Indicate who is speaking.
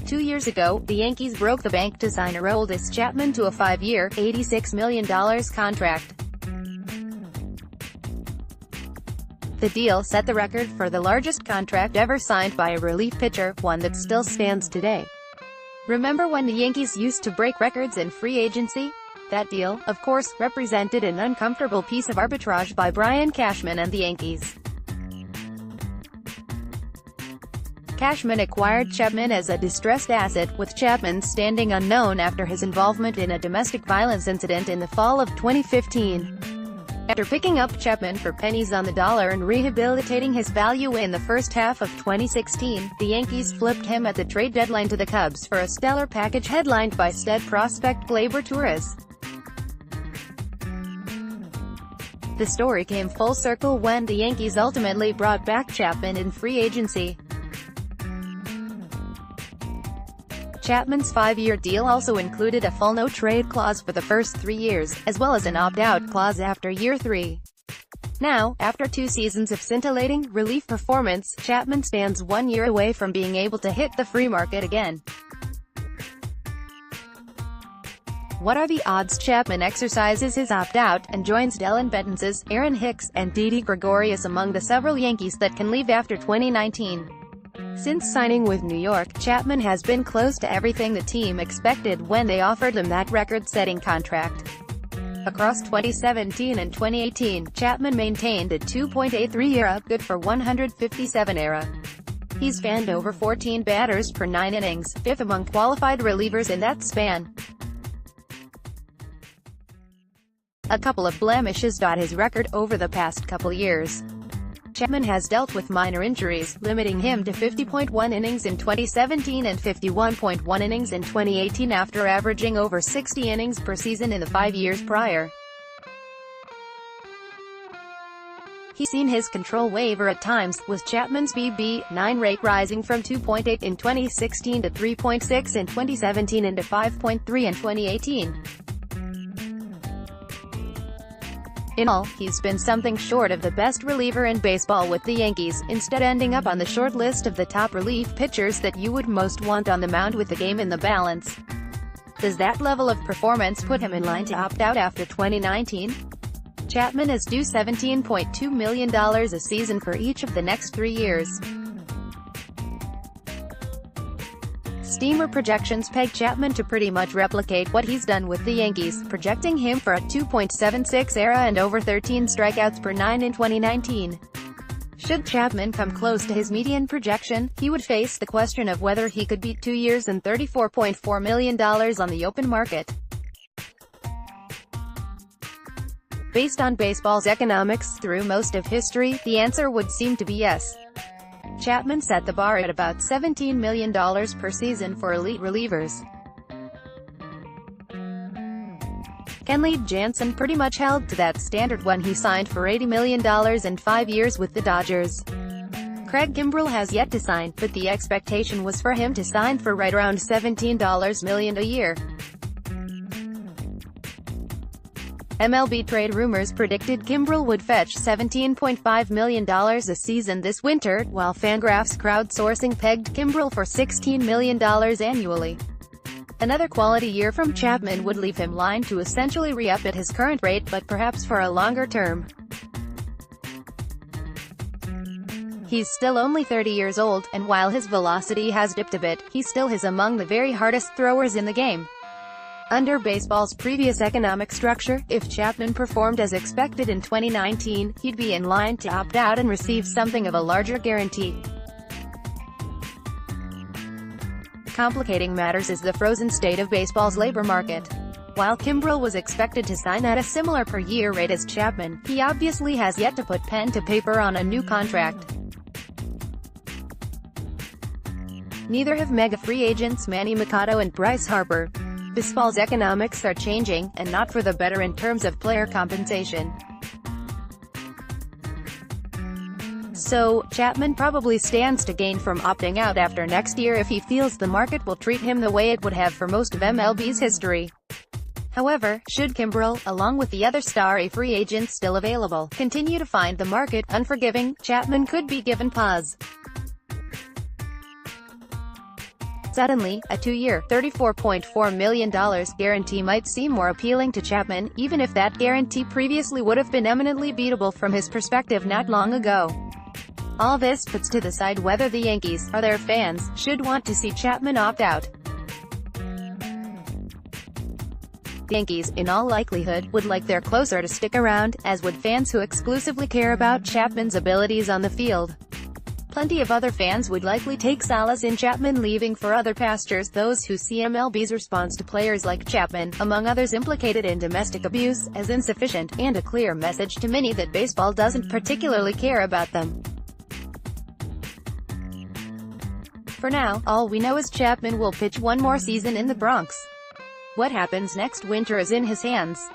Speaker 1: 2 years ago, the Yankees broke the bank to sign Aroldis Chapman to a 5-year, $86 million contract. The deal set the record for the largest contract ever signed by a relief pitcher, one that still stands today. Remember when the Yankees used to break records in free agency? That deal, of course, represented an uncomfortable piece of arbitrage by Brian Cashman and the Yankees. Cashman acquired Chapman as a distressed asset, with Chapman standing unknown after his involvement in a domestic violence incident in the fall of 2015. After picking up Chapman for pennies on the dollar and rehabilitating his value in the first half of 2016, the Yankees flipped him at the trade deadline to the Cubs for a stellar package headlined by stud prospect Gleyber Torres. The story came full circle when the Yankees ultimately brought back Chapman in free agency. Chapman's 5-year deal also included a full no-trade clause for the first 3 years, as well as an opt-out clause after year 3. Now, after 2 seasons of scintillating, relief performance, Chapman stands 1 year away from being able to hit the free market again. What are the odds Chapman exercises his opt-out, and joins Dellin Betances, Aaron Hicks, and Didi Gregorius among the several Yankees that can leave after 2019? Since signing with New York, Chapman has been close to everything the team expected when they offered him that record-setting contract. Across 2017 and 2018, Chapman maintained a 2.83 ERA, good for 157 ERA. He's fanned over 14 batters per 9 innings, 5th among qualified relievers in that span. A couple of blemishes dot his record over the past couple years. Chapman has dealt with minor injuries, limiting him to 50.1 innings in 2017 and 51.1 innings in 2018 after averaging over 60 innings per season in the 5 years prior. He's seen his control waver at times, with Chapman's BB9 rate rising from 2.8 in 2016 to 3.6 in 2017 and to 5.3 in 2018. In all, he's been something short of the best reliever in baseball with the Yankees, instead ending up on the short list of the top relief pitchers that you would most want on the mound with the game in the balance. Does that level of performance put him in line to opt out after 2019? Chapman is due $17.2 million a season for each of the next 3 years. Steamer projections peg Chapman to pretty much replicate what he's done with the Yankees, projecting him for a 2.76 ERA and over 13 strikeouts per 9 in 2019. Should Chapman come close to his median projection, he would face the question of whether he could beat 2 years and $34.4 million on the open market. Based on baseball's economics through most of history, the answer would seem to be yes. Chapman set the bar at about $17 million per season for elite relievers. Kenley Jansen pretty much held to that standard when he signed for $80 million and 5 years with the Dodgers. Craig Kimbrel has yet to sign, but the expectation was for him to sign for right around $17 million a year. MLB trade rumors predicted Kimbrel would fetch $17.5 million a season this winter, while Fangraphs crowdsourcing pegged Kimbrel for $16 million annually. Another quality year from Chapman would leave him lined to essentially re-up at his current rate, but perhaps for a longer term. He's still only 30 years old, and while his velocity has dipped a bit, he still is among the very hardest throwers in the game. Under baseball's previous economic structure, if Chapman performed as expected in 2019, he'd be in line to opt out and receive something of a larger guarantee. Complicating matters is the frozen state of baseball's labor market. While Kimbrel was expected to sign at a similar per-year rate as Chapman, he obviously has yet to put pen to paper on a new contract. Neither have mega free agents Manny Machado and Bryce Harper. Baseball's economics are changing, and not for the better in terms of player compensation. So, Chapman probably stands to gain from opting out after next year if he feels the market will treat him the way it would have for most of MLB's history. However, should Kimbrel, along with the other starry free agents still available, continue to find the market unforgiving, Chapman could be given pause. Suddenly, a 2-year, $34.4 million guarantee might seem more appealing to Chapman, even if that guarantee previously would have been eminently beatable from his perspective not long ago. All this puts to the side whether the Yankees, or their fans, should want to see Chapman opt out. The Yankees, in all likelihood, would like their closer to stick around, as would fans who exclusively care about Chapman's abilities on the field. Plenty of other fans would likely take solace in Chapman leaving for other pastures, those who see MLB's response to players like Chapman, among others implicated in domestic abuse, as insufficient, and a clear message to many that baseball doesn't particularly care about them. For now, all we know is Chapman will pitch one more season in the Bronx. What happens next winter is in his hands.